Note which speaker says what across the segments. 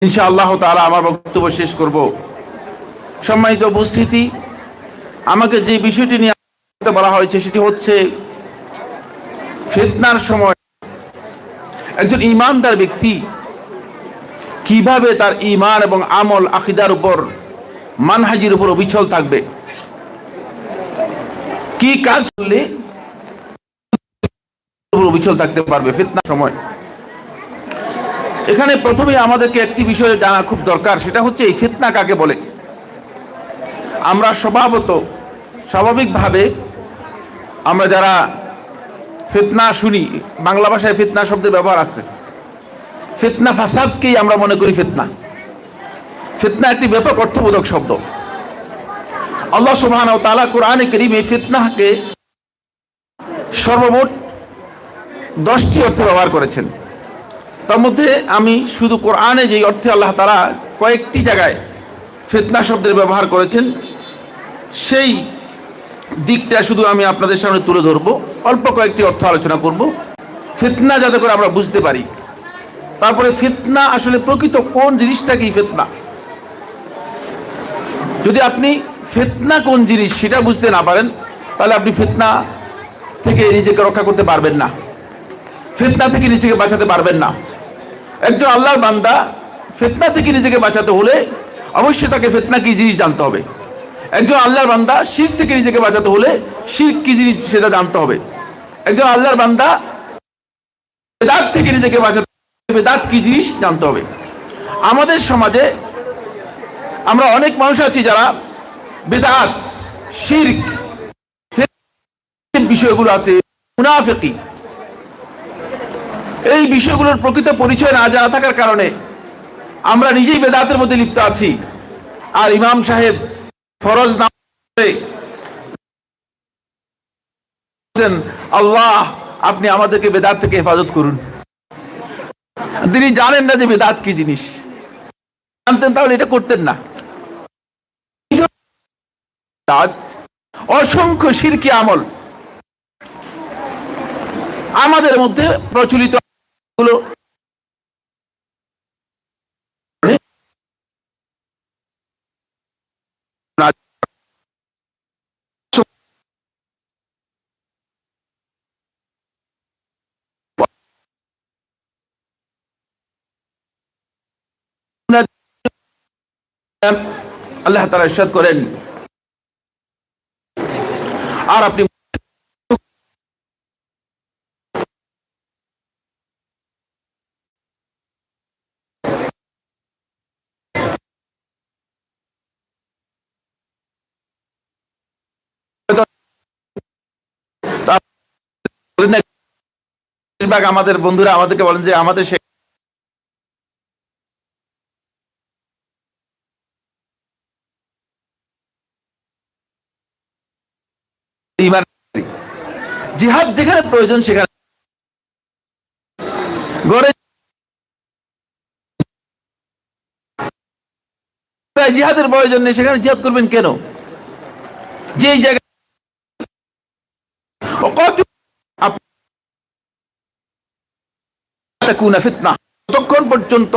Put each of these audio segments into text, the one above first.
Speaker 1: ইনশাআল্লাহ তাআলা আমার বক্তব্য শেষ করব। সম্মানিত উপস্থিতি, আমাকে যে বিষয়টি নিয়ে বলা হয়েছে সেটি হচ্ছে ফিতনার সময় একজন ঈমানদার ব্যক্তি কিভাবে তার ঈমান এবং আমল আকীদার উপর মানহাজের উপর অবিচল থাকবে, কি কাজ করলে অবিচল থাকতে পারবে ফিতনার সময়। এখানে প্রথমে আমাদেরকে একটি বিষয় জানা খুব দরকার, সেটা হচ্ছে এই ফিতনা কাকে বলে। আমরা স্বাভাবিকভাবে আমরা যারা ফিতনা শুনি, বাংলা ভাষায় ফিতনা শব্দের ব্যবহার আছে। ফিতনা ফাসাদকেই আমরা মনে করি ফিতনা। ফিতনা একটি ব্যাপক অর্থবোধক শব্দ। আল্লাহ সুবহানাহু ওয়া তাআলা কোরআনে কারীমে ফিতনাকে সর্বমোট 10টি অর্থে ব্যবহার করেছেন। তার মধ্যে আমি শুধু কোরআনে যে অর্থে আল্লাহ তাআলা কয়েকটি জায়গায় ফিতনা শব্দের ব্যবহার করেছেন সেই দিকটা শুধু আমি আপনাদের সামনে তুলে ধরবো। অল্প কয়েকটি অর্থ আলোচনা করব ফিতনা যাতে করে আমরা বুঝতে পারি। তারপরে ফিতনা আসলে প্রকৃত কোন জিনিসটাকেই ফিতনা, যদি আপনি ফিতনা কোন জিনিস সেটা বুঝতে না পারেন তাহলে আপনি ফিতনা থেকে নিজেকে রক্ষা করতে পারবেন না, ফিতনা থেকে নিজেকে বাঁচাতে পারবেন না। একজন আল্লাহর বান্দা ফিতনা থেকে নিজেকে বাঁচাতে হলে অবশ্যই তাকে ফিতনা কি জিনিস জানতে হবে। একজন আল্লাহর বান্দা শিরক থেকে নিজেকে বাঁচাতে হলে শিরক কি জিনিস সেটা জানতে হবে। একজন আল্লাহর বান্দা বেদাত থেকে নিজেকে বাঁচাতে হলে বেদাত কি জিনিস জানতে হবে। আমাদের সমাজে আমরা অনেক মানুষ আছি যারা বেদাত, শিরক বিষয়গুলো আছে, মুনাফিকি, এই বিষয়গুলোর প্রকৃত পরিচয় না জানা থাকার কারণে আমরা নিজেই বেদাতের মধ্যে লিপ্ত আছি। আর ইমাম সাহেব ফরজ না আল্লাহ আপনি আমাদেরকে বেদাত থেকে হেফাজত করুন। তিনি জানেন না যে বেদাত কি জিনিস, জানতেন তাহলে এটা করতেন না। অসংখ্য শিরকি আমল আমাদের মধ্যে প্রচলিত হলো। আল্লাহ তাআলা ইরশাদ করেন, আর আপনি আমাদের বন্ধুরা আমাদেরকে বলেন যে আমাদের জিহাদ যেখানে প্রয়োজন সেখানে গড়ে জিহাদের প্রয়োজন নেই, সেখানে জিহাদ করবেন কেন? যে জায়গায় ফিতনা ততক্ষণ পর্যন্ত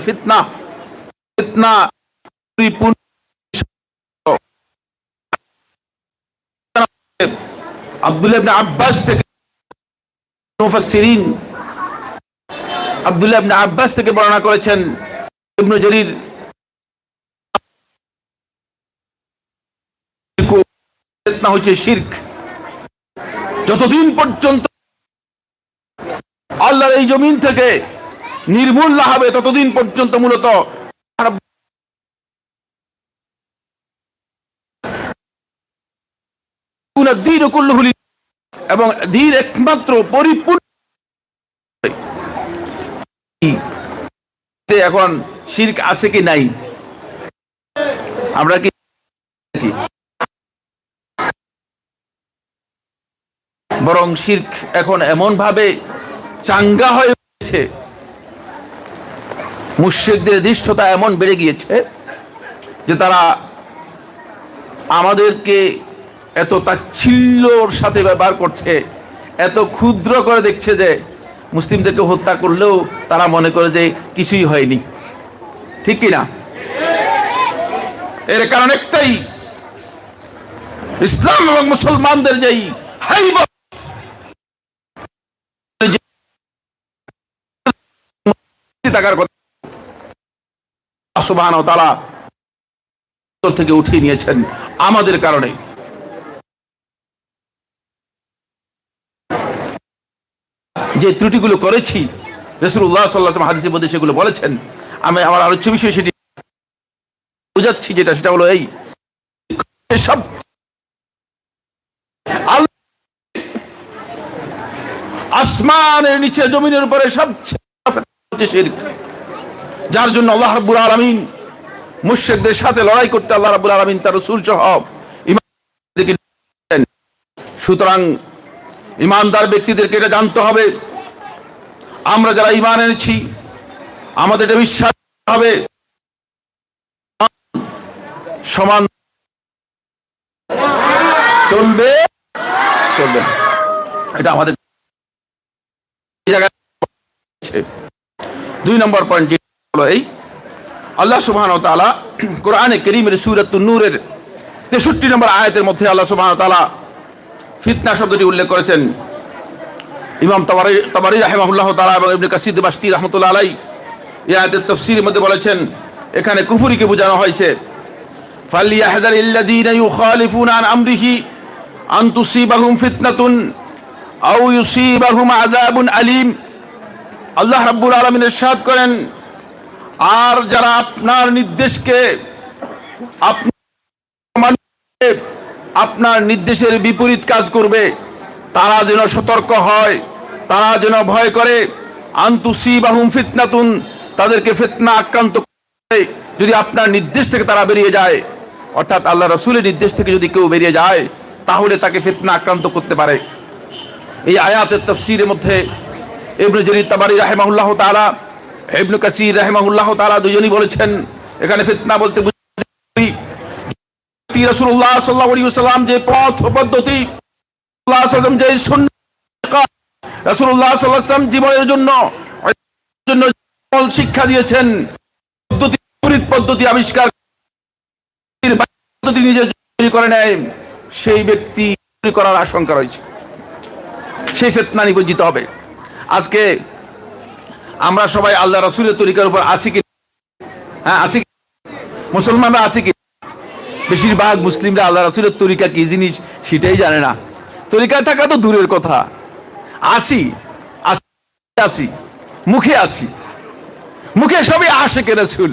Speaker 1: ফিতনা ফিতনা আব্দুল্লাহ ইবনে আব্বাস থেকে মুফাসসিরিন আব্দুল্লাহ ইবনে আব্বাস থেকে বর্ণনা করেছেন ইবনে জারীর ফিতনা হচ্ছে শিরক। যতদিন পর্যন্ত আল্লাহর এই জমিন থেকে নির্মূল না হবে ততদিন পর্যন্ত মূলত এবং দ্বীন একমাত্র পরিপূর্ণ। এখন শিরক আছে কি নাই? আমরা কি বরং শিরক এখন এমন ভাবে চাঙ্গা হয়ে গেছে, মুশরিকদের দৃষ্টতা এমন বেড়ে গিয়েছে যে তারা আমাদেরকে এত তাচ্ছিল্যর সাথে ব্যবহার করছে, এত ক্ষুদ্র করে দেখছে যে মুসলিমদেরকে হত্যা করলেও তারা মনে করে যে কিছুই হয়নি, ঠিক কিনা? এর কারণ একটাই, ইসলাম এবং মুসলমানদের যেই হাইবত থাকার কথা সুবহানাহু ওয়া তাআলা থেকে উঠিয়ে নিয়েছেন আমাদের কারণে। যে ত্রুটিগুলো করেছি রাসূলুল্লাহ সাল্লাল্লাহু আলাইহি ওয়াসাল্লাম হাদিসের মধ্যে সেগুলো বলেছেন। আমি আমার আলোচ্য বিষয় সেটি বুঝাচ্ছি, সেটা হলো এই সব আসমানের নিচে জমিনের উপরে সবচেয়ে শিরক, যার জন্য আল্লাহ রাব্বুল আলামিন মুশরিকদের সাথে লড়াই করতে আল্লাহ রাব্বুল আলামিন তার রাসূল সহ ইমানদারদেরকে। সুতরাং ইমানদার ব্যক্তিদেরকে এটা জানতে হবে, আমরা যারা ঈমান এনেছি আমাদের এটা বিশ্বাস হবে সমান চলবে না, এটা আমাদের। 2 নম্বর পয়েন্ট হলো এই, আল্লাহ সুবহানাহু ওয়া তাআলা কোরআনে কারীমের সূরাতুন নূরের 63 নম্বর আয়াতের মধ্যে আল্লাহ সুবহানাহু ওয়া তাআলা ফিতনা শব্দটি উল্লেখ করেছেন। ইমাম তাবারী রাহিমাহুল্লাহ তাআলা এবং ইবনে কাসির দিমাশকি রাহমাতুল্লাহ আলাইহি এই আয়াতের তাফসীরের মধ্যে বলেছেন, এখানে কুফরিকে বোঝানো হয়েছে। ফালিয়াহযারিল্লাযীনা ইউখালিফুনা আন আমরিহি আন তুসিবাহুম ফিতনাতুন আও ইউসিবাহুম আযাবুন আলীম। আল্লাহ রাব্বুল আলামিন ইরশাদ করেন, আর যারা আপনার নির্দেশকে আপনার নির্দেশের বিপরীত কাজ করবে তারা যেন সতর্ক হয়, তারা যেন ভয় করে। আনতুসিবাহুম ফিতনাতুন, তাদেরকে ফিতনা আক্রান্ত করে যদি আপনার নির্দেশ থেকে তারা বেরিয়ে যায়, অর্থাৎ আল্লাহ রাসূলের নির্দেশ থেকে যদি কেউ বেরিয়ে যায় তাহলে তাকে ফিতনা আক্রান্ত করতে পারে। এই আয়াতের তাফসীরের মধ্যে ইবনে জারীর তাবারী রাহিমাহুল্লাহ তাআলা, ইবনে কাসির রাহিমাহুল্লাহ তাআলা দুজনই বলেছেন, এখানে ফিতনা বলতে রাসূলুল্লাহ সাল্লাল্লাহু আলাইহি ওয়াসাল্লাম যে পথ পদ্ধতি, রাসূলুল্লাহ সাল্লাল্লাহু আলাইহি ওয়াসাল্লাম যে সুন্নাত, রাসূলুল্লাহ সাল্লাল্লাহু আলাইহি ওয়াসাল্লাম জীবনের জন্য শিক্ষা দিয়েছেন, পদ্ধতি আবিষ্কার পদ্ধতি নিজে তৈরি করে নেয়, সেই ব্যক্তি তৈরি করার আশঙ্কা রয়েছে, সেই ফিতনা নিবজ্জিত হবে। আজকে আমরা সবাই আল্লাহ রাসূলের তরিকার উপর আছি কি? হ্যাঁ, আছি। মুসলমানরা আছে কি? বেশিরভাগ মুসলিমরা আল্লাহ রাসূলের তরিকা কি জিনিস সেটাই জানে না। তরিকায় থাকা তো দূরের কথা, আসি মুখে আছি, মুখে সবই আশিকে রাসূল,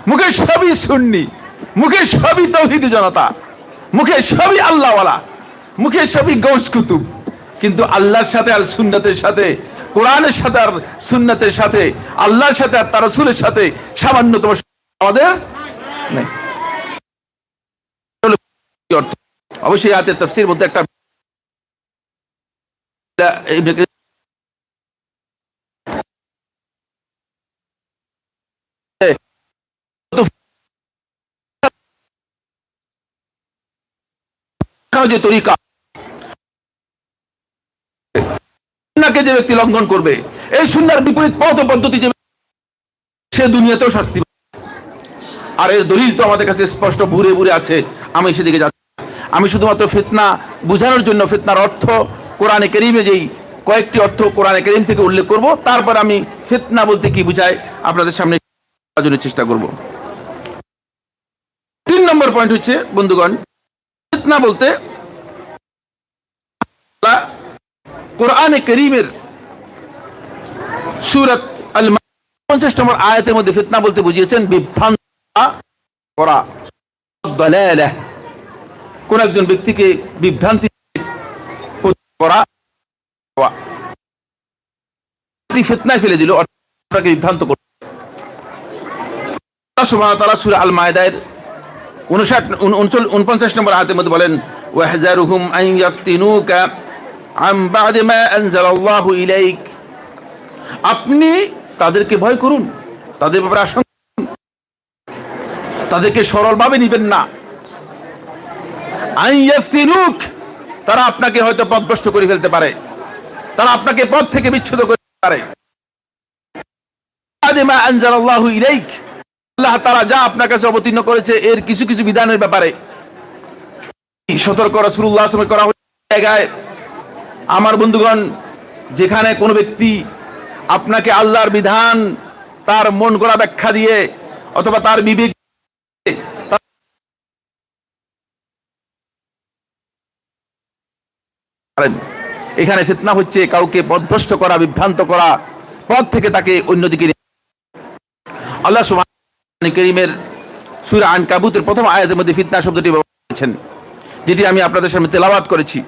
Speaker 1: মুখে সবই সুন্নি, মুখে সবই তাওহীদি জনতা, মুখে সবই আল্লাহওয়ালা, মুখে সবই গৌস কুতুব, কিন্তু আল্লাহর সাথে আর সুন্নাতের সাথে, কোরআনের সাথে আর সুন্নাতের সাথে, আল্লাহর সাথে আর তার রাসূলের সাথে সামান্যতম আমাদের নেই। অবশ্যই আয়াতের তাফসীরের মধ্যে একটা যে তরিকা যে ব্যক্তি লঙ্ঘন করবে, এই সুন্নাহর বিপরীত পথ পদ্ধতি যে সে দুনিয়াতেও শাস্তি পাবে। আর এর দলিল তো আমাদের কাছে স্পষ্ট ভুরে ভুরে আছে, আমি সেদিকে যাচ্ছি। আমি শুধুমাত্র ফিতনা বোঝানোর জন্য ফিতনার অর্থ কোরআনে কারীমে যেই কয়েকটি অর্থ কোরআনে কারীম থেকে উল্লেখ করব, তারপর আমি ফিতনা বলতে কি বুঝায় আপনাদের সামনে বোঝানোর চেষ্টা করব। 3 নম্বর পয়েন্ট হচ্ছে, বন্ধুগণ, ফিতনা বলতে কোরআনে কারীমের সূরাত আল-50 নম্বর আয়াতের মধ্যে ফিতনা বলতে বুঝিয়েছেন বিভ্রান্ত করা, দালালাহ, কোন একজন ব্যক্তিকে বিভ্রান্তি করা, ফিতনায় ফেলে দিল, আপনাকে বিভ্রান্ত করল। আল্লাহ সুবহানাহু ওয়া তাআলা সূরা আল মায়েদার 49 নম্বর আয়াতের মধ্যে বলেন, ওয়াহযারুহুম আন ইয়াফতিনুকা আন বা'দি মা আনজালাল্লাহু ইলাইক, আপনি তাদেরকে ভয় করুন, তাদের ব্যাপারে আশঙ্কা, তাদেরকে সরলভাবে নিবেন না। আন ইয়াফতিনুক, তারা আপনাকে হয়তো পথভ্রষ্ট করে ফেলতে পারে, তারা আপনাকে পথ থেকে বিচ্ছুত করে পারে। আদিমা আনজালাল্লাহু ইলাইক, আল্লাহ তাআলা যা আপনার কাছে অবতীর্ণ করেছে এর কিছু কিছু বিধানের ব্যাপারে সতর্ক রাসূলুল্লাহ সাল্লাল্লাহু আলাইহি ওয়াসাল্লাম করা হয়েছে। জায়গায় আমার বন্ধুগণ, যেখানে কোনো ব্যক্তি আপনাকে আল্লাহর বিধান তার মন গড়া ব্যাখ্যা দিয়ে অথবা তার বিবেক, এখানে ফিতনা হচ্ছে কাউকে পথভ্রষ্ট করা, বিভ্রান্ত করা, পথ থেকে তাকে অন্যদিকে। আল্লাহ সুবহানাহু কারীমের সূরা আনকাবুতের প্রথম আয়াতের মধ্যে ফিতনা শব্দটি ব্যবহার করেছেন, যেটি আমি আপনাদের সামনে তেলাওয়াত করেছি।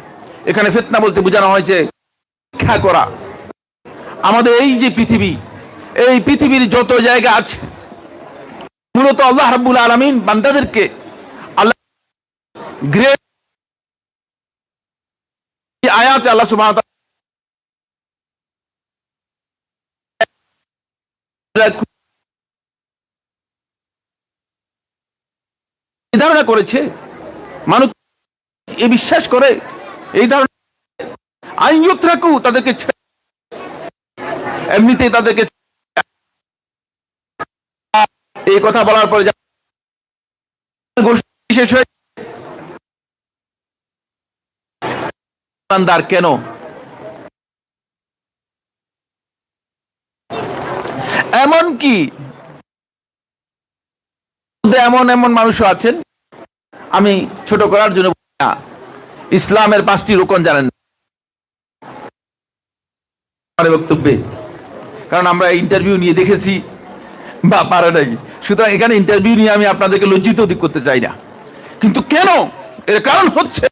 Speaker 1: এখানে ফিতনা বলতে বোঝানো হয়েছে পরীক্ষা করা। আমাদের এই যে পৃথিবী, এই পৃথিবীর যত জায়গা আছে, মূলত আল্লাহ রাব্বুল আলামিন বান্দাদেরকে আল্লাহ গ্রেট আয়াতে আল্লাহ সুবহানাহু ওয়া তাআলা ধারণা করেছে, মানুষ এই বিশ্বাস করে, এই ধারণা আইয়ুতরাকু, তাদেরকে এমনিতেই তাদেরকে এই কথা বলার পরে শেষ হয়ে কেন এমন কি এমন এমন মানুষও আছেন, আমি ছোট করার জন্য না, ইসলামের 5টি রোকন জানেন বক্তব্যে, কারণ আমরা ইন্টারভিউ নিয়ে দেখেছি বা পারে নাই। সুতরাং এখানে ইন্টারভিউ নিয়ে আমি আপনাদেরকে লজ্জিত করতে চাই না, কিন্তু কেন, এর কারণ হচ্ছে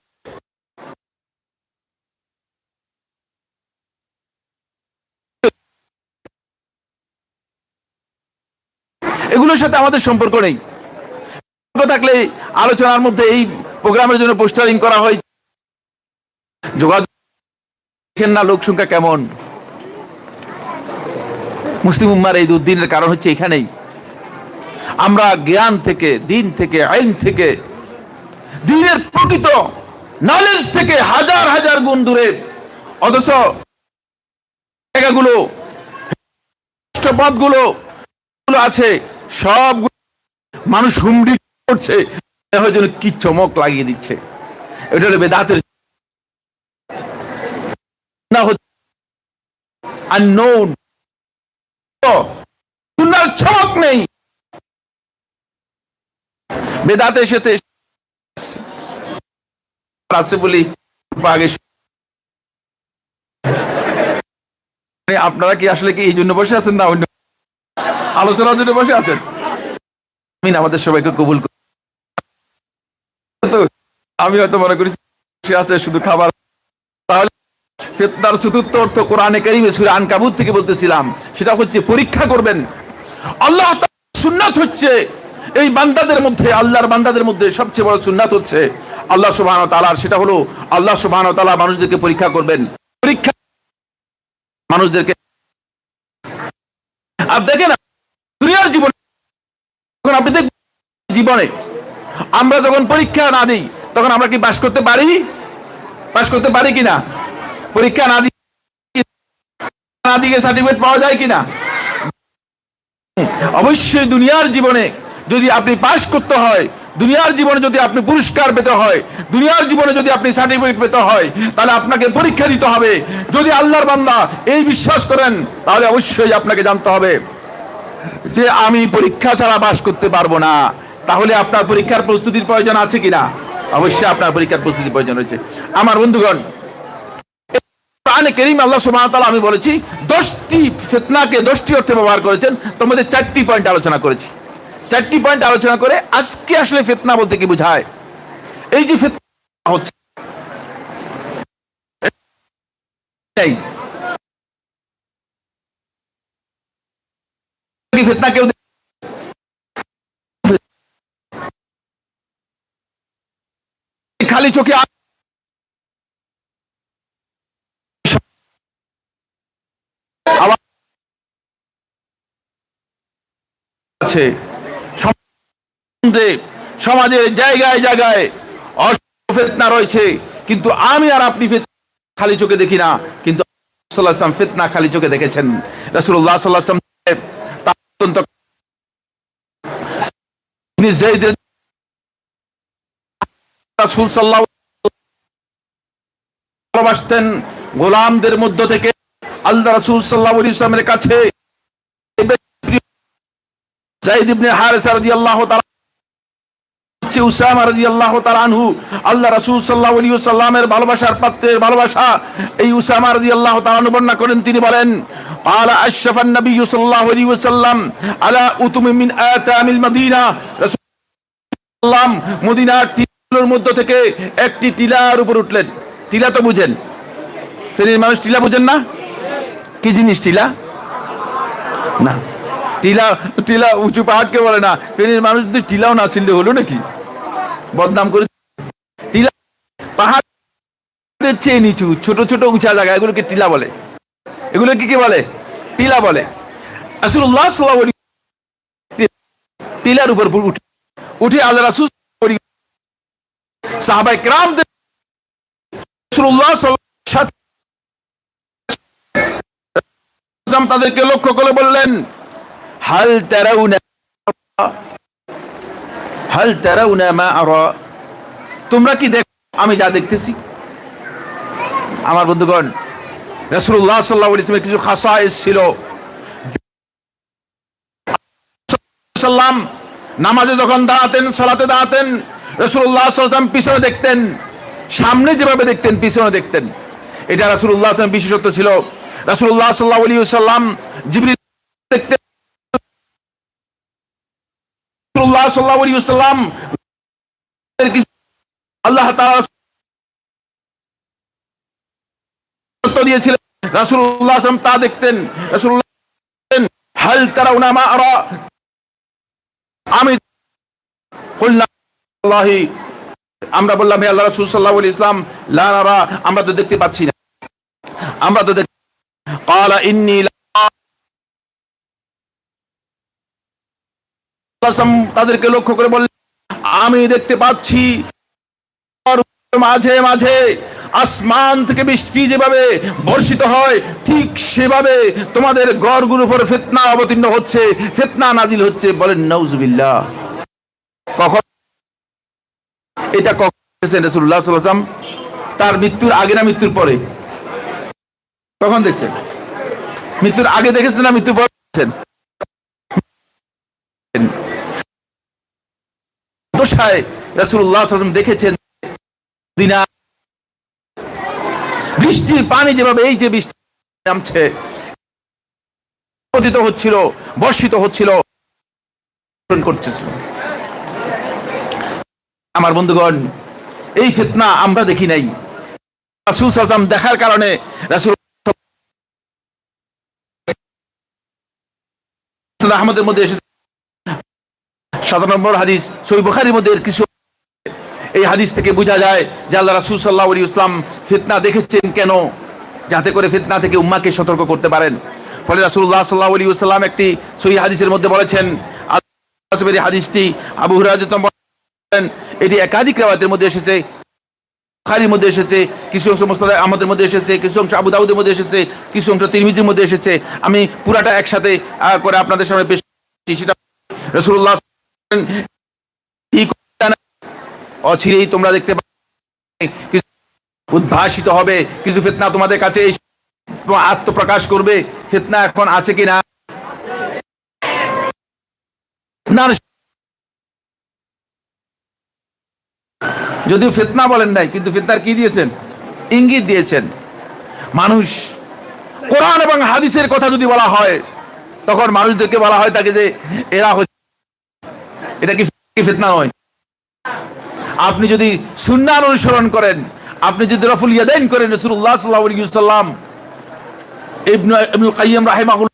Speaker 1: এগুলোর সাথে আমাদের সম্পর্ক নেই। থাকলে আলোচনার মধ্যে এই প্রোগ্রামের জন্য পোস্টারিং করা হয়, যোগাযোগ দেখেন না লোক সংখ্যা কেমন। মুসলিম উম্মার এই দুর্দিনের কারণ হচ্ছে এখানেই, আমরা জ্ঞান থেকে, দিন থেকে, আইন থেকে, দিনের প্রকৃত নলেজ থেকে হাজার হাজার গুণ দূরে, অথচ জায়গাগুলো, পথগুলো আছে সব মানুষ হুমড়ি করছে, যেন কি চমক লাগিয়ে দিচ্ছে। এটা হলো বেদাতের না হচ্ছে আননোন, সুন্নাহর চমক নেই। বেদাতের সাথে আছে বলি আগে। আপনারা কি আসলে কি এই জন্য বসে আছেন না অন্য আলোচনার জন্য বসে আছেন? আমি আমাদের সবাইকে কবুল করি। আমি হয়তো মনে করি আছে শুধু খাবার। তাহলে ফিতনার চতুর্থ অর্থ কোরআনে কারীমে সূরা আনকাবুত থেকে বলতেছিলাম, সেটা হচ্ছে পরীক্ষা করবেন। আল্লাহ তাআলার সুন্নাত হচ্ছে এই বান্দাদের মধ্যে, আল্লাহর বান্দাদের মধ্যে সবচেয়ে বড় সুন্নাত হচ্ছে আল্লাহ সুবহানাহু ওয়া তাআলার, সেটা হলো আল্লাহ সুবহানাহু ওয়া তাআলা মানুষদেরকে পরীক্ষা করবেন। পরীক্ষা মানুষদেরকে, আপনি দেখেন দুনিয়ার জীবনে, যখন আপনি দেখবেন জীবনে আমরা যখন পরীক্ষা না দিই তখন আমরা কি পাস করতে পারি? পাস করতে পারি কিনা? পরীক্ষা না দিয়ে সার্টিফিকেট পাওয়া যায় কিনা? অবশ্যই দুনিয়ার জীবনে যদি আপনি পাস করতে হয়, দুনিয়ার জীবনে যদি আপনি পুরস্কার পেতে হয়, দুনিয়ার জীবনে যদি আপনি সার্টিফিকেট পেতে হয়, তাহলে আপনাকে পরীক্ষা দিতে হবে। যদি আল্লাহর বান্দা এই বিশ্বাস করেন, তাহলে অবশ্যই আপনাকে জানতে হবে যে আমি পরীক্ষা ছাড়া পাস করতে পারবো না। তাহলে আপনার পরীক্ষার প্রস্তুতির প্রয়োজন আছে কিনা? অবশ্যই আপনার পরীক্ষার প্রস্তুতির প্রয়োজন রয়েছে। আমার বন্ধুগণ, কোরআনে কারীম আল্লাহ সুবহানাহু ওয়া তাআলা, আমি বলেছি 10টি ফিতনাকে 10টি অর্থে ব্যবহার করেছেন, তোমাদের 4টি পয়েন্ট আলোচনা করেছি। 4টি পয়েন্ট আলোচনা করে আজকে আসলে ফিতনা বলতে কি বোঝায়, এই যে ফিতনা হচ্ছে ফিতনা কেউ খালি চোখে আছে, সমাজের জায়গায় জায়গায় ফিতনা রয়েছে, কিন্তু আমি আর আপনি খালি চোখে দেখি না, কিন্তু সাল্লাল্লাহু আলাইহি ওয়াসাল্লাম ফিতনা খালি চোখে দেখেছেন। রাসূলুল্লাহ সাল্লাল্লাহু আলাইহি ওয়াসাল্লাম তার অত্যন্ত রাসূল সাল্লাল্লাহু ভালোবাসতেন। গোলামদের মধ্য থেকে আল্লাহ রাসূল সাল্লাল্লাহু আলাইহি ওয়াসাল্লামের কাছে যায়েদ ইবনে হারেসা রাদিয়াল্লাহু তাআলা, উসামা রাদিয়াল্লাহু তাআলা আনহু, আল্লাহ রাসূল সাল্লাল্লাহু আলাইহি ওয়াসাল্লামের ভালোবাসার পাত্রের ভালোবাসা এই উসামা রাদিয়াল্লাহু তাআলা আনহু বর্ণনা করেন। তিনি বলেন, ক্বালা আশরাফান নবী সাল্লাল্লাহু আলাইহি ওয়াসাল্লাম আলা উতুমি মিন আতামিল মদিনা। রাসূল সাল্লাম মদিনার টিলার মধ্য থেকে একটি টিলার উপর উঠলেন। টিলা তো বুঝেন, ফেনীর মানুষ টিলা বুঝেন না? কি জিনিস টিলা? না, টিলা টিলা উঁচু পাহাড়কে বলে না। ফেনীর মানুষ যদি টিলাও না চিনলে হলো নাকি? বদনাম করে। টিলা পাহাড়ের চেয়ে নিচু ছোট ছোট উঁচা জায়গা, এগুলোকে টিলা বলে। এগুলোকে কি বলে? টিলা বলে। রাসূলুল্লাহ সাল্লাল্লাহু আলাইহি টিলার উপর উঠে আল্লাহ রাসূল সাহাবায়ে কেরামদের রাসূলুল্লাহ সাল্লাল্লাহু আলাইহি ওয়াসাল্লাম তাদেরকে লক্ষ্য করে বললেন, হাল তারাউনা মা আরা, তোমরা কি দেখো আমি যা দেখতেছি? আমার বন্ধুগণ, রাসূলুল্লাহ সাল্লাল্লাহু আলাইহি ওয়াসাল্লামের কিছু খাসায়েস ছিল। সাল্লাম নামাজে যখন দাঁড়াতেন, সালাতে দাঁড়াতেন, রাসূলুল্লাহ সাল্লাল্লাহু আলাইহি ওয়াসাল্লাম পিছনে দেখতেন, সামনে যেভাবে দেখতেন পিছনে দেখতেন। এটা রাসূলুল্লাহ সাল্লাল্লাহু আলাইহি ওয়াসাল্লামের বিশেষত্ব ছিল। রাসূলুল্লাহ সাল্লাল্লাহু আলাইহি ওয়াসাল্লাম জিবরিল দেখতেন, রাসূলুল্লাহ সাল্লাল্লাহু আলাইহি ওয়াসাল্লাম আল্লাহ তাআলা দিয়েছিলেন, রাসূলুল্লাহ সাল্লাল্লাহু আলাইহি ওয়াসাল্লাম তা দেখতেন। রাসূলুল্লাহ বলেন, হাল তারাউনা মা আরা, আমি কুলনা আল্লাহি, আমরা বললাম হে আল্লাহ রাসূল সাল্লাল্লাহু আলাইহি ওয়াসাল্লাম, লা নারা, আমরা তো দেখতে পাচ্ছি না, আমরা তো ক্বালা ইন্নী তাদেরকে লক্ষ্য করে বললেন, আমি দেখতে পাচ্ছি মাঝে মাঝে আসমান থেকে বৃষ্টি যেভাবে বর্ষিত হয়, ঠিক সেভাবে তোমাদের ঘরগুলোর উপর ফিতনা অবতীর্ণ হচ্ছে, ফিতনা নাজিল হচ্ছে। বলেন নাউজুবিল্লাহ। কখন এটা দেখেছেন রাসূলুল্লাহ সাল্লাল্লাহু আলাইহি ওয়াসাল্লাম? তার মৃত্যুর আগে না মৃত্যুর পরে? কখন দেখছেন? মৃত্যুর আগে দেখেছেন না মৃত্যুর পরে দেখেছেন? দশায় রাসূলুল্লাহ সাল্লাল্লাহু আলাইহি ওয়াসাল্লাম দেখেছেন দিনা বৃষ্টির পানি যেভাবে এই যে বৃষ্টি নামছে, পতিত হচ্ছিল, বর্ষিত হচ্ছিল, করতেছিল। আমার বন্ধুগণ, এই ফিতনা আমরা দেখি নাই। রাসূল সাল্লাল্লাহু আলাইহি ওয়াসাল্লাম দেখার কারণে রাসূল আহমদের মধ্যে এসেছে ৭ নম্বর হাদিস, সহিহ বুখারীর মধ্যে কিছু এই হাদিস থেকে বোঝা যায় যে আল্লাহ রাসূল সাল্লাল্লাহু আলাইহি ওয়াসাল্লাম ফিতনা দেখেছেন কেন? যাতে করে ফিতনা থেকে উম্মাহকে সতর্ক করতে পারেন। ফলে রাসূলুল্লাহ সাল্লাল্লাহু আলাইহি ওয়াসাল্লাম একটি সহিহ হাদিসের মধ্যে বলেছেন, এই হাদিসটি আবু হুরায়রা বলেন, এটি একাধিক riwayতের মধ্যে এসেছে, বুখারীর মধ্যে এসেছে, কিছু অংশ মুসনাদ আহমদের মধ্যে এসেছে, কিছু অংশ আবু দাউদের মধ্যে এসেছে, কিছু অংশ তিরমিজির মধ্যে এসেছে। আমি পুরাটা একসাথে করে আপনাদের সামনে পেশ করছি। সেটা রাসূলুল্লাহ অচিরেই তোমরা দেখতে পাবে উদ্ভাসিত হবে, কিছু ফিতনা তোমাদের কাছে আত্মপ্রকাশ করবে। ফিতনা এখন আছে কিনা? যদিও ফিতনা বলেন নাই, কিন্তু ফিতনার কি দিয়েছেন? ইঙ্গিত দিয়েছেন। মানুষ কোরআন এবং হাদিসের কথা যদি বলা হয়, তখন মানুষদেরকে বলা হয় তাকে যে এরা হচ্ছে, এটা কি ফিতনা নয়? আপনি যদি সুন্নাহ অনুসরণ করেন, আপনি যদি রাফুল ইয়াদাইন করেন, রাসূলুল্লাহ সাল্লাল্লাহু আলাইহি ওয়াসাল্লাম ইবনুল কাইয়্যিম রাহিমাহুল্লাহ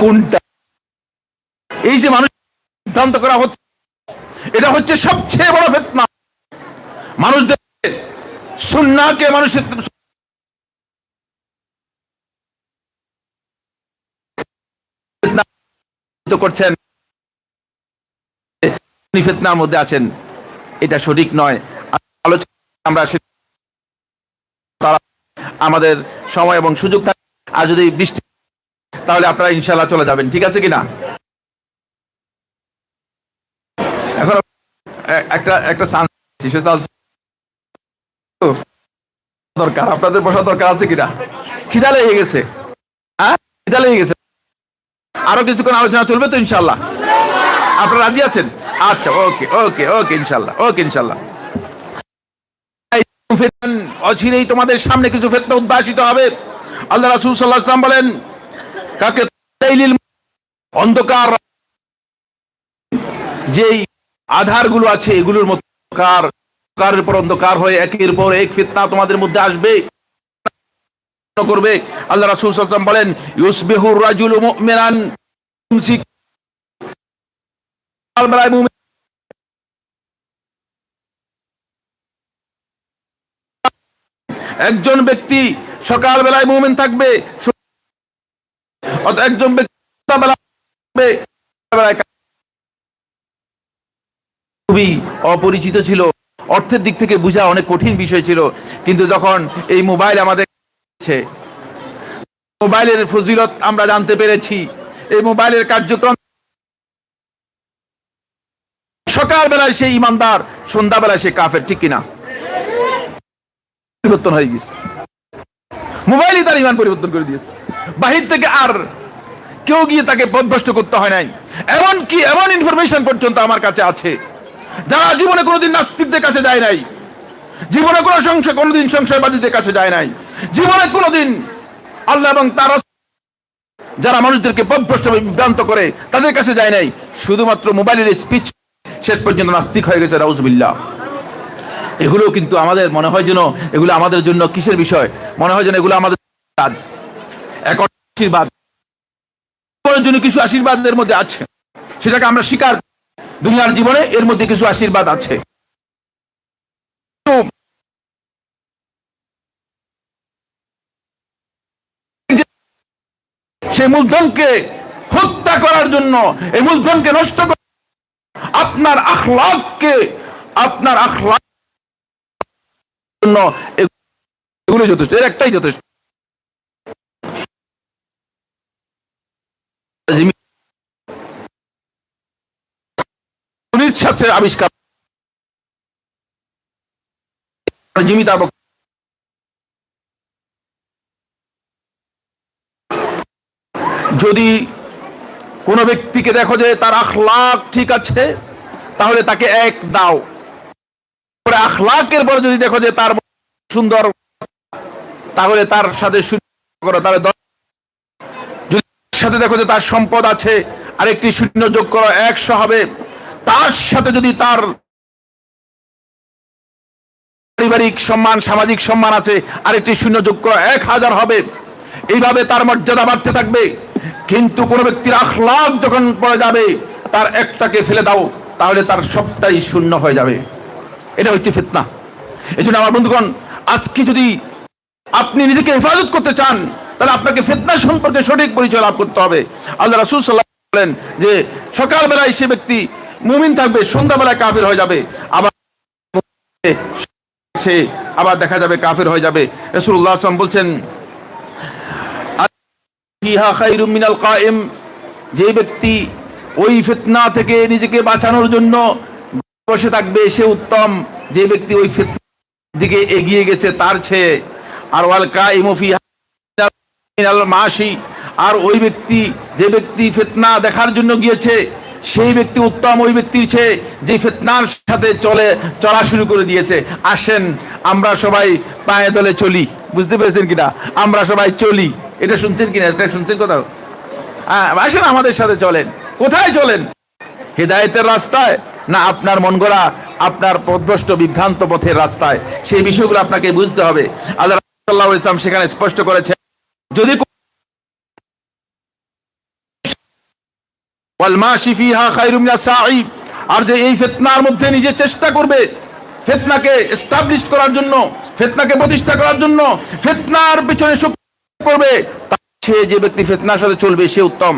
Speaker 1: কোনটা? এই যে মানুষ সিদ্ধান্ত করা হচ্ছে, এটা হচ্ছে সবচেয়ে বড় ফিতনা। মানুষদের সুন্নাহকে মানুষের করছেন ফিতনার মধ্যে আছেন, এটা সঠিক নয়। আলোচনা আমরা আমাদের সময় এবং সুযোগ থাকে, আর যদি বৃষ্টি তাহলে আপনারা ইনশাআল্লাহ চলে যাবেন, ঠিক আছে কিনা? এখন একটা দরকার, আপনাদের বসা দরকার আছে কিনা? খিদা লেগে গেছে, হ্যাঁ খিদা লেগে গেছে। আরো কিছুক্ষণ আলোচনা চলবে তো ইনশাআল্লাহ? আপনারা রাজি আছেন? আচ্ছা, ওকে ওকে ওকে ইনশাআল্লাহ, ওকে ইনশাআল্লাহ। অচিরেই তোমাদের সামনে কিছু ফিতনা উদ্ভাসিত হবে। আল্লাহ রাসূল সাল্লাল্লাহু আলাইহি ওয়াসাল্লাম বলেন, কাকে অন্ধকার যেই আধার গুলো আছে এগুলোর মতো অন্ধকারের পর অন্ধকার হয়ে একের পর এক ফিতনা তোমাদের মধ্যে আসবে করবে। আল্লাহ রাসূল সাল্লাল্লাহু আলাইহি ওয়াসাল্লাম বলেন, ইউসবিহুর রাজুলু মুমিনান, একজন ব্যক্তি সকাল বেলায় মুমিন থাকবে, একজন ব্যক্তি খুবই অপরিচিত ছিল, অর্থের দিক থেকে বোঝা অনেক কঠিন বিষয় ছিল। কিন্তু যখন এই মোবাইল আমাদের মোবাইলের ফজিলত আমরা জানতে পেরেছি, এই মোবাইলের কার্যক্রম, সকাল বেলায় সে ইমানদার, সন্ধ্যা বেলায় সে কাফের, ঠিক কিনা? পরিবর্তন হয়ে গেছে, মোবাইলই তার ইমান পরিবর্তন করে দিয়েছে। বাহির থেকে আর কেউ গিয়ে তাকে পথভ্রষ্ট করতে হয় নাই। এমনকি এমন ইনফরমেশন পর্যন্ত আমার কাছে আছে যারা জীবনে কোনোদিন নাস্তিকদের কাছে যায় নাই, জীবনে কোনোদিন সংশয়বাদীদের কাছে যায় নাই, জীবনে কোনোদিন আল্লাহ এবং তার যারা মানুষদেরকে পথভ্রষ্ট বিভ্রান্ত করে তাদের কাছে যায় নাই, শুধুমাত্র মোবাইলের স্পিচ শেষ পর্যন্ত নাস্তিক হয়ে গেছে, নাউজুবিল্লাহ। এগুলো কিন্তু আমাদের মনে হয় যেন এগুলো আমাদের জন্য কিসের বিষয়, মনে হয় যেন এগুলো আমাদের এক আশীর্বাদ, জন্য কিছু আশীর্বাদের মধ্যে আছে, সেটাকে আমরা স্বীকার, দুনিয়ার জীবনে এর মধ্যে কিছু আশীর্বাদ আছে। সেই মূলধনকে হত্যা করার জন্য, এই মূলধনকে নষ্ট করার আপনার আখলাককে, আপনার আখলাক জন্য এগুলো যথেষ্ট, এর একটাই যথেষ্ট। আবিষ্কার যদি কোন ব্যক্তিকে দেখো যে তার আখলাক ঠিক আছে, তাহলে তাকে এক দাও। আখলাকের পরে যদি দেখো যে তার সুন্দর, তাহলে তার সাথে করো, তাহলে যদি সাথে দেখো যে তার সম্পদ আছে, আরেকটি শূন্য যোগ করো, 100 হবে। তার সাথে যদি তার পারিবারিক সম্মান, সামাজিক সম্মান আছে, আরেকটি শূন্য যোগ করো, 1000 হবে। এইভাবে তার মর্যাদা বাড়তে থাকবে। কিন্তু কোন ব্যক্তির আখলাক যখন পড়ে যাবে, তার একটাকে ফেলে দাও, তাহলে তার সবটাই শূন্য হয়ে যাবে। এটা হচ্ছে ফিতনা। এই জন্য আমার বন্ধুগণ, আজকে যদি আপনি নিজেকে হেফাজত করতে চান, তাহলে আপনাকে ফিতনা সম্পর্কে সঠিক পরিচয় লাভ করতে হবে। আল্লাহ রাসূল সাল্লাল্লাহু আলাইহি ওয়াসাল্লাম বলেন যে সকাল বেলায় সে ব্যক্তি মুমিন থাকবে, সন্ধ্যা বেলায় কাফির হয়ে যাবে, আবার সে আবার দেখা যাবে কাফির হয়ে যাবে। রাসূলুল্লাহ সাল্লাল্লাহু আলাইহি ওয়াসাল্লাম বলছেন, ফিহা খায়রুম মিনাল কায়েম, যে ব্যক্তি ওই ফিতনা থেকে নিজেকে বাঁচানোর জন্য বসে থাকবে সে উত্তম, যে ব্যক্তি ওই ফিতনার দিকে এগিয়ে গেছে তার চেয়ে। আর ওয়াল কাইমু ফিহা মিনাল মাশি, আর ওই ব্যক্তি, যে ব্যক্তি ফিতনা দেখার জন্য গিয়েছে সেই ব্যক্তি উত্তম ওই ব্যক্তির চেয়ে যে ফিতনার সাথে চলা শুরু করে দিয়েছে। আসেন আমরা সবাই পায়ে তলে চলি, বুঝতে পেরেছেন কিনা? আমরা সবাই চলি, এটা শুনছেন কিনা? এটা শুনছেন কোথাও? আসেন আমাদের সাথে চলেন। কোথায় চলেন? হেদায়েতের রাস্তায়, না আপনার মন গড়া, আপনার পথভ্রষ্ট বিভ্রান্ত পথের রাস্তায়? সেই বিষয়গুলো আপনাকে বুঝতে হবে। আল্লাহ সাল্লাল্লাহু আলাইহি ওয়াসাল্লাম সেখানে স্পষ্ট করেছেন, যদি ওয়াল মাশি ফিহা খায়রুম মিনাস সাঈ, আর যে এই ফিতনার মধ্যে নিজে চেষ্টা করবে ফিতনাকে এস্টাবলিশ করার জন্য, ফিতনাকে প্রতিষ্ঠা করার জন্য, ফিতনার পিছনে করবে, সে যে ব্যক্তি ফিতনার সাথে চলবে সে উত্তম।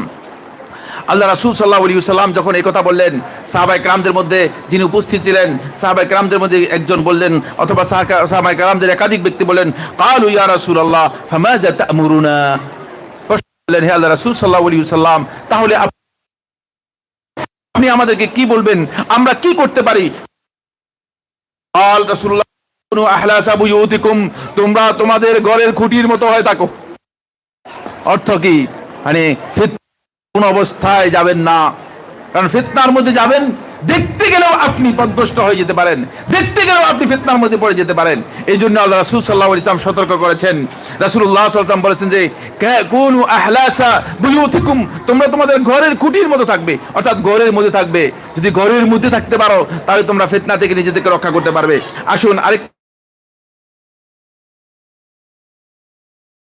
Speaker 1: আল্লাহ রাসূল সাল্লাল্লাহু আলাইহি ওয়াসাল্লাম যখন এই কথা বললেন, সাহাবায়ে কেরামদের মধ্যে যিনি উপস্থিত ছিলেন, সাহাবায়ে কেরামদের মধ্যে একজন বললেন, অথবা সাহাবায়ে কেরামদের একাধিক ব্যক্তি বললেন, ক্বালু ইয়া রাসূলুল্লাহ ফামাযা তা'মুরুনা, বললেন হে আল্লাহ রাসূল সাল্লাল্লাহু আলাইহি ওয়াসাল্লাম, তাহলে আপনি আমাদেরকে কি বলবেন, আমরা কি করতে পারি? আল রাসূলুল্লাহ কুনু আহলাসা বুয়ুতিকুম, তোমরা তোমাদের ঘরের খুঁটির মতো হয়ে থাকো। অর্থ কি? মানে কোন অবস্থায় যাবেন না, কারণ ফিতনার মধ্যে যাবেন, দেখতে গেলেও আপনি পথভ্রষ্ট হয়ে যেতে পারেন, দেখতে গেলেও আপনি ফিতনার মধ্যে পড়ে যেতে পারেন। এই জন্য আল্লাহ রাসূল সাল্লাল্লাহু আলাইহি ওয়াসাল্লাম সতর্ক করেছেন। রাসূলুল্লাহ সাল্লাল্লাহু আলাইহি ওয়াসাল্লাম বলেছেন যে কুনু আহলাসা বুয়ুতিকুম, তোমরা তোমাদের ঘরের খুঁটির মতো থাকবে, অর্থাৎ ঘরের মধ্যে থাকবে। যদি ঘরের মধ্যে থাকতে পারো তাহলে তোমরা ফিতনা থেকে নিজেদেরকে রক্ষা করতে পারবে। আসুন আরেক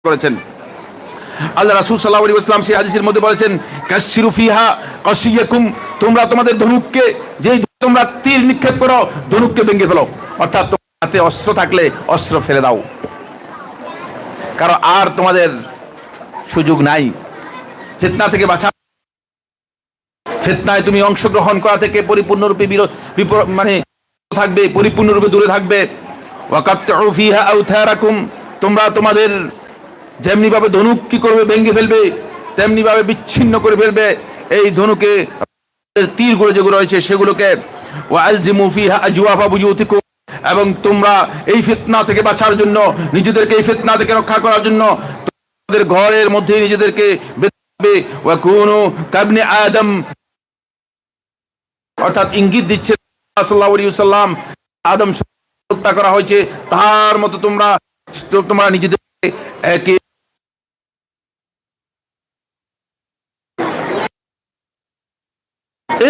Speaker 1: করেছেন আল্লাহ রাসূল সাল্লাল্লাহু আলাইহি ওয়াসাল্লাম সেই হাদিসের মধ্যে বলেছেন, কাসসিরু ফিহা কাসিয়াকুম, তোমরা তোমাদের ধনুককে, যেই তোমরা তীর নিক্ষেপ করো, ধনুককে ভেঙে ফেলো, অর্থাৎ তোমার হাতে অস্ত্র থাকলে অস্ত্র ফেলে দাও, কারণ আর তোমাদের সুযোগ নাই ফিতনা থেকে বাঁচা। ফিতনায় তুমি অংশগ্রহণ করা থেকে পরিপূর্ণরূপে মানে থাকবে, পরিপূর্ণরূপে দূরে থাকবে। ওয়াকাত্তু ফিহা আওতারাকুম, তোমরা তোমাদের যেমনি ভাবে ধনুক কি করবে, ভেঙে ফেলবে, তেমনি ভাবে বিচ্ছিন্ন করে ফেলবে এই ধনুকে তীরগুলো যেগুলো রয়েছে সেগুলোকে। ওয়ালজিমু ফিহা আজওয়াফা বুয়ুতিকুম, এবং তোমরা এই ফিতনা থেকে বাঁচার জন্য, নিজেদেরকে এই ফিতনা থেকে রক্ষা করার জন্য তোমাদের ঘরের মধ্যে নিজেদেরকে বেঁধে, ওয়া কুনু কাবনি আদম, অর্থাৎ ইঙ্গিত দিচ্ছে সাল্লাল্লাহু আলাইহি ওয়াসাল্লাম, আদম হত্যা করা হয়েছে তার মতো তোমরা নিজেদেরকে একে।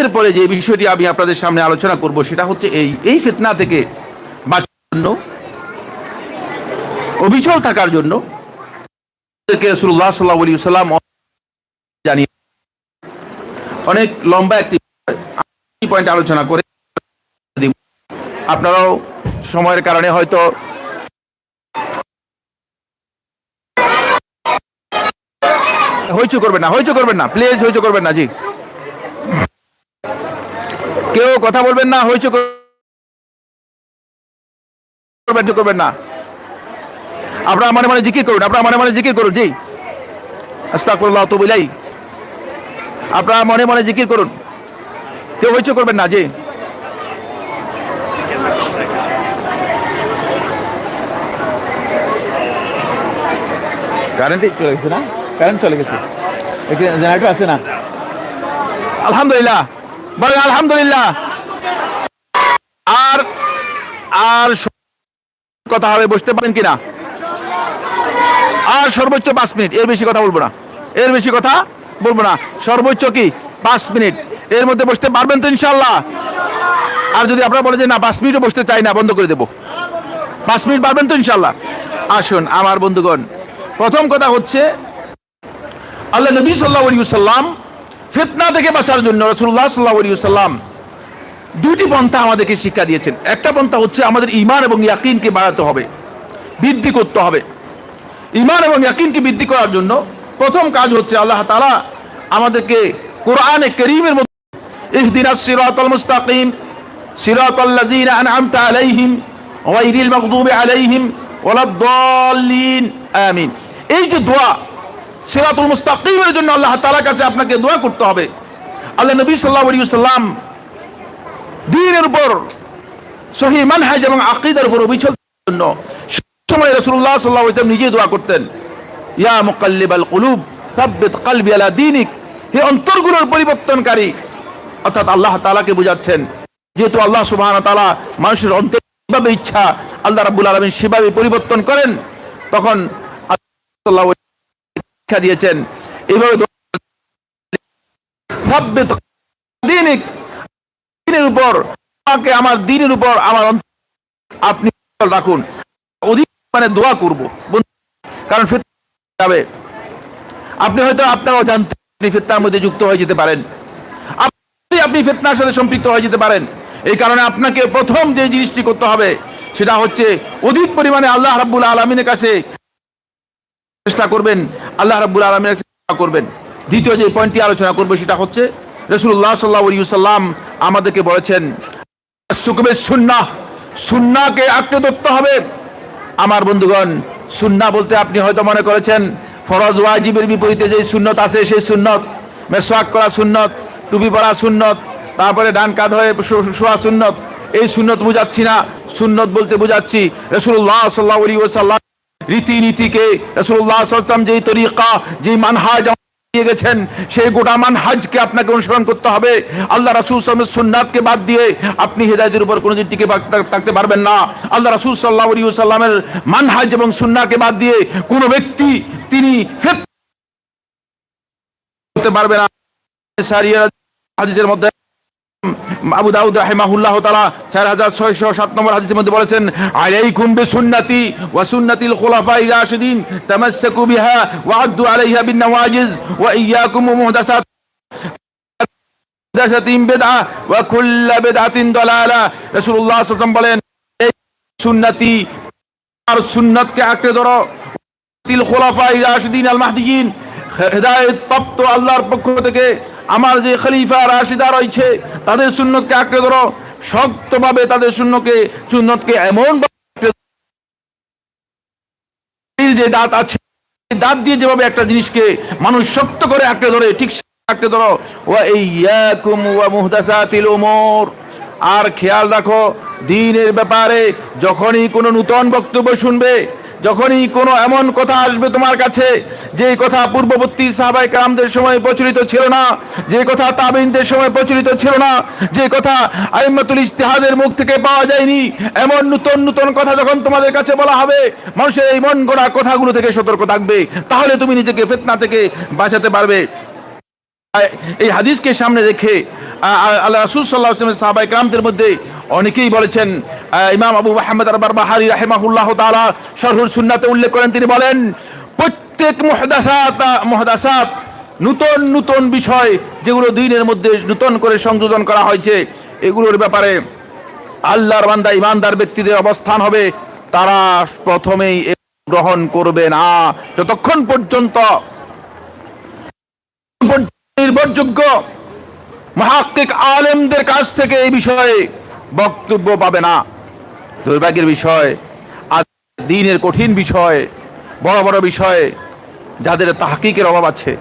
Speaker 1: এরপরে যে বিষয়টি আমি আপনাদের সামনে আলোচনা করব সেটা হচ্ছে এই ফিতনা থেকে বাঁচার জন্য, অবিচল থাকার জন্য রাসূলুল্লাহ সাল্লাল্লাহু আলাইহি ওয়াসাল্লাম জানিয়ে অনেক লম্বা একটি পয়েন্ট আলোচনা করে দিব। আপনারাও সময়ের কারণে হয়তো হইচই করবেন না, প্লিজ হইচই করবেন না, জি কেউ কথা বলবেন না, হইচই করবেন না। আপনারা মনে মনে জিকির করুন, জি আস্তাগফিরুল্লাহ ওয়া আতুবু ইলাইহি, আপনারা মনে মনে জিকির করুন, কেউ হইচই করবেন না, জি। কারেন্ট চলে গেছে না? কারেন্ট চলে গেছে, জেনারেটর আছে না? আলহামদুলিল্লাহ, বলেন আলহামদুলিল্লাহ। আর আর কথা হবে, বসতে পারেন কিনা? আর সর্বোচ্চ 5 মিনিট, এর বেশি কথা বলবো না, সর্বোচ্চ কি 5 মিনিট, এর মধ্যে বসতে পারবেন তো ইনশাআল্লাহ? আর যদি আপনারা বলেন যে না 5 মিনিটও বসতে চাই না, বন্ধ করে দেব, 5 মিনিট পারবেন তো ইনশাআল্লাহ? আসুন আমার বন্ধুগণ, প্রথম কথা হচ্ছে আল্লাহ নবী সাল্লাল্লাহু আলাইহি ওয়াসাল্লাম ফিতনা থেকে বাঁচার জন্য রাসূলুল্লাহ সাল্লাল্লাহু আলাইহি ওয়াসাল্লাম দুটি পন্থা আমাদেরকে শিক্ষা দিয়েছেন। একটা পন্থা হচ্ছে আমাদের ঈমান এবং ইয়াকিনকে বাড়াতে হবে, বৃদ্ধি করতে হবে। ঈমান এবং ইয়াকিনকে বৃদ্ধি করার জন্য প্রথম কাজ হচ্ছে আল্লাহ তাআলা আমাদেরকে কোরআনে কারীমের মধ্যে ইহদিনাস সিরাতাল মুস্তাকিম সিরাতাল্লাযীনা আন'আমতা আলাইহিম গায়রিল মাগদুবি আলাইহিম ওয়ালাদ-দাল্লিন আমিন, এই যে দোয়া সিরাতুল মুস্তাকিমের জন্য আল্লাহ তাআলার কাছে আপনাকে দোয়া করতে হবে। আল্লাহ নবী সাল্লাল্লাহু আলাইহি ওয়াসাল্লাম দ্বীনের উপর সহিহ মানহাজ এবং আকীদার উপর অবিচল জন্য সময় রাসূলুল্লাহ সাল্লাল্লাহু আলাইহি ওয়াসাল্লাম নিজে দোয়া করতেন, ইয়া মুকাল্লিবাল কুলুব সাব্বিত কলবি আলা দীনিক, হে অন্তরগুলোর পরিবর্তনকারী, অর্থাৎ আল্লাহ তাআলাকে বোঝাচ্ছেন, যেহেতু আল্লাহ সুবহানাহু ওয়া তাআলা মানুষের অন্তর যেভাবে ইচ্ছা আল্লাহ রাব্বুল আলামিন সেভাবে পরিবর্তন করেন, তখন আল্লাহ শিক্ষা দিয়েছেন এইভাবে সাব্বিত দীনিক, দ্বীনের উপর, আমাকে আমার দ্বীনের উপর আমার আপনি রাখুন। অধিক মানে দোয়া করব, কারণ ফিতনা যাবে, আপনি হয়তো আপনারাও জানতেন আপনি ফিতনার মধ্যে যুক্ত হয়ে যেতে পারেন, আপনি ফিতনার সাথে সম্পৃক্ত হয়ে যেতে পারেন। এই কারণে আপনাকে প্রথম যে জিনিসটি করতে হবে সেটা হচ্ছে অধিক পরিমাণে আল্লাহ রাব্বুল আলামিনের কাছে চেষ্টা করবেন, আল্লাহ রাব্বুল আলামিনের কাছে দোয়া করবেন। দ্বিতীয় যে পয়েন্টটি আলোচনা করবো সেটা হচ্ছে রাসূলুল্লাহ সাল্লাল্লাহু আলাইহি ওয়াসাল্লাম আমাদেরকে বলেছেন সুকবে সুন্নাহ, সুন্নাহকে আঁকড়ে ধরতে হবে। আমার বন্ধুগণ, সুন্নাহ বলতে আপনি হয়তো মনে করেছেন ফরজ ওয়াজিবের বিপরীতে যে সুন্নত আছে সেই সুন্নত, মেসওয়াক করা সুন্নত, টুপি পরা সুন্নত, তারপরে ডান কাঁধ হয়ে শোয়া সুন্নত, এই সুন্নত বুঝাচ্ছি না। সুন্নত বলতে বুঝাচ্ছি রাসূলুল্লাহ সাল্লাল্লাহু আলাইহি ওয়াসাল্লাম রীতিনীতিকে, রাসূলুল্লাহ সাল্লাল্লাহু আলাইহি ওয়াসাল্লাম যেই তরিকা, যেই মানহাজ দিয়ে গেছেন সেই গোটা মানহাজকে আপনাকে অনুসরণ করতে হবে। আল্লাহ রাসূল সাল্লাল্লাহু আলাইহি সুন্নাতকে বাদ দিয়ে আপনি হেদায়েতের উপর কোনোদিন টিকে থাকতে পারবেন না। আল্লাহ রাসূল সাল্লাল্লাহু আলাইহি ওয়াসাল্লামের মানহাজ এবং সুন্নাহকে বাদ দিয়ে কোনো ব্যক্তি তিনি করতে পারবে না। সারিয়া হাদিসের মধ্যে আবু দাউদ রাহিমাহুল্লাহ তাআলা 4607 নম্বর হাদিসের মধ্যে বলেছেন, আলাইকুম বিসুন্নতি ওয়া সুন্নাতিল খুলাফায়ে রাশিদিন তামাসসাকু বিহা ওয়া আদ্দু আলাইহা বিন নওয়াজিজ ওয়া ইয়্যাকুম মুহদাসাতিন বিদআ ওয়া কুল্লু বিদআতিন দালালা। রাসূলুল্লাহ সাল্লাল্লাহু আলাইহি ওয়াসাল্লাম বলেন, এই সুন্নতি আর সুন্নাতকে আঁকড়ে ধরো, তিল খুলাফায়ে রাশিদিন আল মাহদিয়িন, হেদায়েত প্রাপ্ত আল্লাহর পক্ষ থেকে আমার যে খলিফা রাশিদা রয়েছে তাদের সুন্নতকে আঁকড়ে ধরো শক্তভাবে। তাদের সুন্নতকে এমন যে দাঁত আছে, দাঁত দিয়ে যেভাবে একটা জিনিসকে মানুষ শক্ত করে আঁকড়ে ধরে ঠিক আঁকড়ে ধরো। ওয়া ইয়্যাকুম ওয়া মুহদাসাতিল উমুর, আর খেয়াল রাখো দ্বীনের ব্যাপারে যখনই কোনো নূতন বক্তব্য শুনবে, যখনই কোনো এমন কথা আসবে তোমার কাছে যে কথা পূর্ববর্তী সাহাবায়ে কেরামদের সময় প্রচলিত ছিল না, যে কথা তাবেঈনদের সময় প্রচলিত ছিল না, যে কথা আইম্মাতুল ইজতিহাদের মুখ থেকে পাওয়া যায়নি, এমন নতুন নতুন কথা যখন তোমাদের কাছে বলা হবে, মানুষের এই মন গড়া কথাগুলো থেকে সতর্ক থাকবে, তাহলে তুমি নিজেকে ফিতনা থেকে বাঁচাতে পারবে। এই হাদিসকে সামনে রেখে আল্লাহ রাসূল সাল্লাল্লাহু আলাইহি ওয়াসাল্লাম সাহাবায়ে কেরামদের মধ্যে অনেকেই বলেছেন, ইমাম আবু মুহাম্মদ আল-বারবাহারি রাহিমাহুল্লাহ তাআলা শরহুল সুন্নাতে উল্লেখ করেন, তিনি বলেন প্রত্যেক মুহদাসাত নতুন নতুন বিষয় যেগুলো দ্বীনের মধ্যে নতুন করে সংযোজন করা হয়েছে, এগুলোর ব্যাপারে আল্লাহর বান্দা ইমানদার ব্যক্তিদের অবস্থান হবে তারা প্রথমেই গ্রহণ করবে না যতক্ষণ পর্যন্ত নির্ভরযোগ্য মুহাক্কিক আলেমদের কাছ থেকে এই বিষয়ে বক্তব্য পাবে না। দুর্ভাগ্যের বিষয়, আজ দ্বীনের কঠিন বিষয়, বড় বড় বিষয় যাদের তাহকিকের অভাব আছে,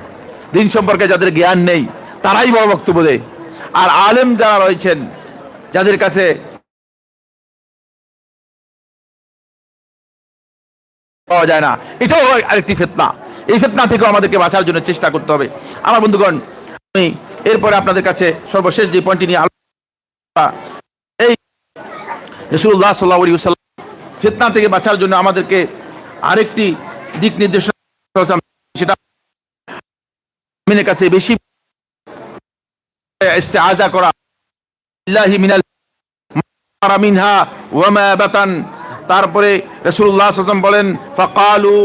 Speaker 1: দ্বীন সম্পর্কে যাদের জ্ঞান নেই, তারাই বড় বক্তব্য দেয়। আর আলেম যারা রয়েছেন যাদের কাছে পাওয়া যায় না, এটাও আরেকটি ফিতনা। এই ফিতনা থেকে আমাদেরকে বাঁচার জন্য চেষ্টা করতে হবে। আমার বন্ধুগণ, আমি এরপরে আপনাদের কাছে সর্বশেষ যে পয়েন্টটি নিয়ে আলোচনা, এই রাসূলুল্লাহ সাল্লাল্লাহু আলাইহি ওয়াসাল্লাম ফিতনা থেকে বাঁচার জন্য আমাদেরকে আরেকটি দিক নির্দেশনা, সেটা মুমিনের কাছে বেশি ইস্তিআযা করা, বিল্লাহি মিনাল মিনহা ওয়া মা বাতান। তারপরে রাসূলুল্লাহ সাল্লাল্লাহু আলাইহি ওয়াসাল্লাম বলেন, ফাকালু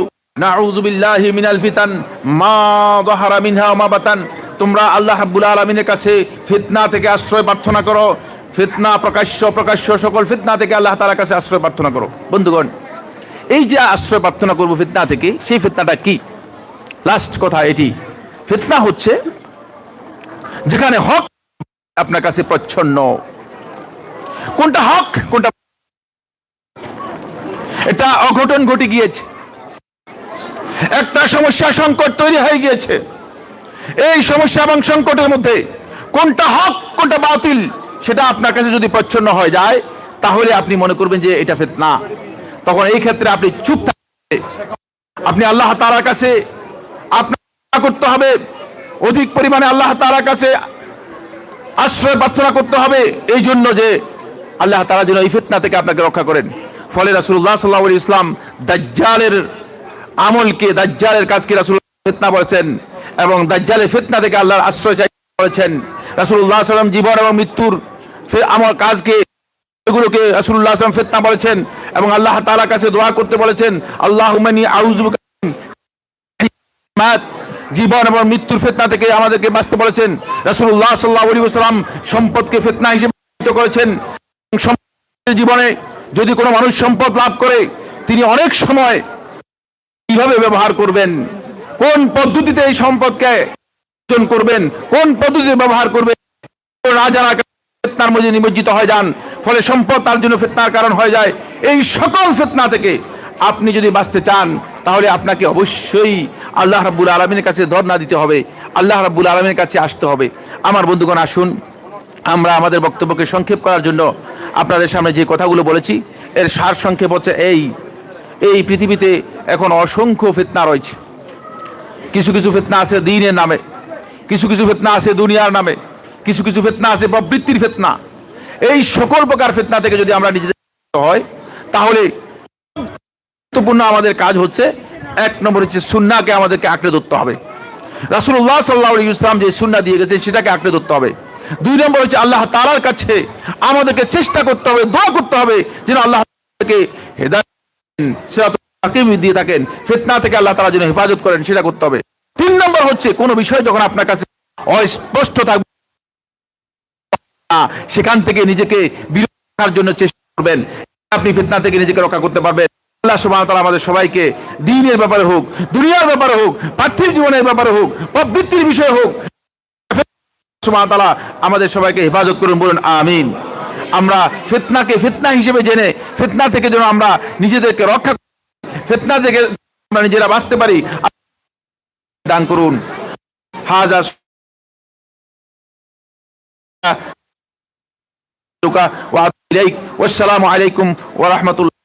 Speaker 1: নাউযু বিল্লাহি মিনাল ফিতান মা যাহারা মিনহা ওয়া মা বাতান। তোমরা আল্লাহ রাব্বুল আলামিনের কাছে ফিতনা থেকে আশ্রয় প্রার্থনা করো, ফিতনা প্রকাশ্য সকল ফিতনা থেকে আল্লাহ তাআলার কাছে আশ্রয় প্রার্থনা করো। বন্ধুগণ, এই যে আশ্রয় প্রার্থনা করব ফিতনা থেকে, সেই ফিতনাটা কি? লাস্ট কথা এটি, ফিতনা হচ্ছে যেখানে হক আপনার কাছে প্রচ্ছন্ন, কোনটা হক কোনটা, এটা অঘটন ঘটে গিয়েছে, একটা সমস্যা সংকট তৈরি হয়ে গিয়েছে। এই সমস্যা এবং সংকটের মধ্যে কোনটা হক কোনটা বাতিল সেটা আপনার কাছে যদি প্রচ্ছন্ন হয়ে যায়, তাহলে আপনি মনে করবেন যে এটা ফিতনা। তখন এই ক্ষেত্রে আপনি চুপ থাকবেন, আপনি আল্লাহ তাআলার কাছে আপনার করতে হবে, অধিক পরিমাণে আল্লাহ তাআলার কাছে আশ্রয় প্রার্থনা করতে হবে, এই জন্য যে আল্লাহ তাআলা যেন এই ফিতনা থেকে আপনাকে রক্ষা করেন। ফলে রাসূলুল্লাহ সাল্লাল্লাহু আলাইহি ওয়াসাল্লাম দাজ্জালের আমলকে, দাজ্জালের কাজকে রাসূলুল্লাহ ফিতনা বলেছেন, এবং দাজ্জালের ফিতনা থেকে আল্লাহর আশ্রয় চাইতে বলেছেন। রাসূলুল্লাহ সাল্লাল্লাহু আলাইহি ওয়াসাল্লাম জীবন এবং মৃত্যুর আমল কাজকে, এগুলোকে রাসূলুল্লাহ সাল্লাল্লাহু আলাইহি ওয়াসাল্লাম ফিতনা বলেছেন, এবং আল্লাহ তাআলার কাছে দোয়া করতে বলেছেন, আল্লাহুম্মা ইন্নী আউযু বিকা মিন জীবন এবং মৃত্যুর ফিতনা থেকে আমাদেরকে বাঁচতে বলেছেন। রাসূলুল্লাহ সাল্লাল্লাহু আলাইহি ওয়াসাল্লাম সম্পদকে ফিতনা হিসেবে করেছেন। জীবনে যদি কোনো মানুষ সম্পদ লাভ করে, তিনি অনেক সময় কিভাবে ব্যবহার করবেন, কোন পদ্ধতিতে এই সম্পদকে করবেন, কোন পদ্ধতি ব্যবহার করবেন, না জানা ফিতনার মধ্যে নিমজ্জিত হয়ে যান, ফলে সম্পদ তার জন্য ফিতনার কারণ হয়ে যায়। এই সকল ফিতনা থেকে আপনি যদি বাঁচতে চান, তাহলে আপনাকে অবশ্যই আল্লাহ রাব্বুল আলামিনের কাছে ধর্ণা দিতে হবে, আল্লাহ রাব্বুল আলামিনের কাছে আসতে হবে। আমার বন্ধুগণ, আসুন আমরা আমাদের বক্তব্যকে সংক্ষেপ করার জন্য আপনাদের সামনে যে কথাগুলো বলেছি এর সার সংক্ষেপ হচ্ছে এই পৃথিবীতে এখন অসংখ্য ফিতনা রয়েছে। কিছু কিছু ফিতনা আছে দ্বীনের নামে, কিছু কিছু ফিতনা আছে দুনিয়ার নামে, কিছু কিছু ফিতনা আছে প্রবৃত্তির ফিতনা। এই সকল প্রকার ফিতনা থেকে যদি আমরা নিজেদের হয়, তাহলে গুরুত্বপূর্ণ আমাদের কাজ হচ্ছে, এক নম্বর হচ্ছে সুন্নাহকে আমাদেরকে আঁকড়ে ধরতে হবে। রাসূলুল্লাহ সাল্লাল্লাহু আলাইহি ওয়াসাল্লাম যে সুন্নাহ দিয়ে গেছেন সেটাকে আঁকড়ে ধরতে হবে। দুই নম্বর হচ্ছে আল্লাহ তাআলার কাছে আমাদেরকে চেষ্টা করতে হবে, দোয়া করতে হবে যেন আল্লাহ তাআলাকে হেদায়েত সিরাতুল মুস্তাকিম দিয়ে থাকেন, ফিতনা থেকে আল্লাহ তাআলা যেন হেফাজত করেন, সেটা করতে হবে। তিন নম্বর হচ্ছে কোন বিষয় যখন আপনার কাছে অস্পষ্ট থাকবে সেখান থেকে নিজেকে বিরত রাখার জন্য চেষ্টা করবেন, আপনি ফিতনা থেকে নিজেকে রক্ষা করতে পারবেন। আল্লাহ সুবহানাহু ওয়া তাআলা আমাদের সবাইকে দ্বীনের ব্যাপারে হোক, দুনিয়ার ব্যাপারে হোক, পার্থিব জীবনের ব্যাপারে হোক, প্রবৃত্তির বিষয়ে হোক, সুবহানাহু ওয়া তাআলা আমাদের সবাইকে হেফাজত করুন, বলুন আমিন। আমরা ফিতনাকে ফিতনা হিসেবে জেনে ফিতনা থেকে যেন আমরা নিজেদেরকে রক্ষা, ফিতনা থেকে আমরা নিজেরা বাঁচতে পারি, দান করুন। হাযা ওয়া আসসালামু আলাইকুম ওয়া রাহমাতুল্লাহ।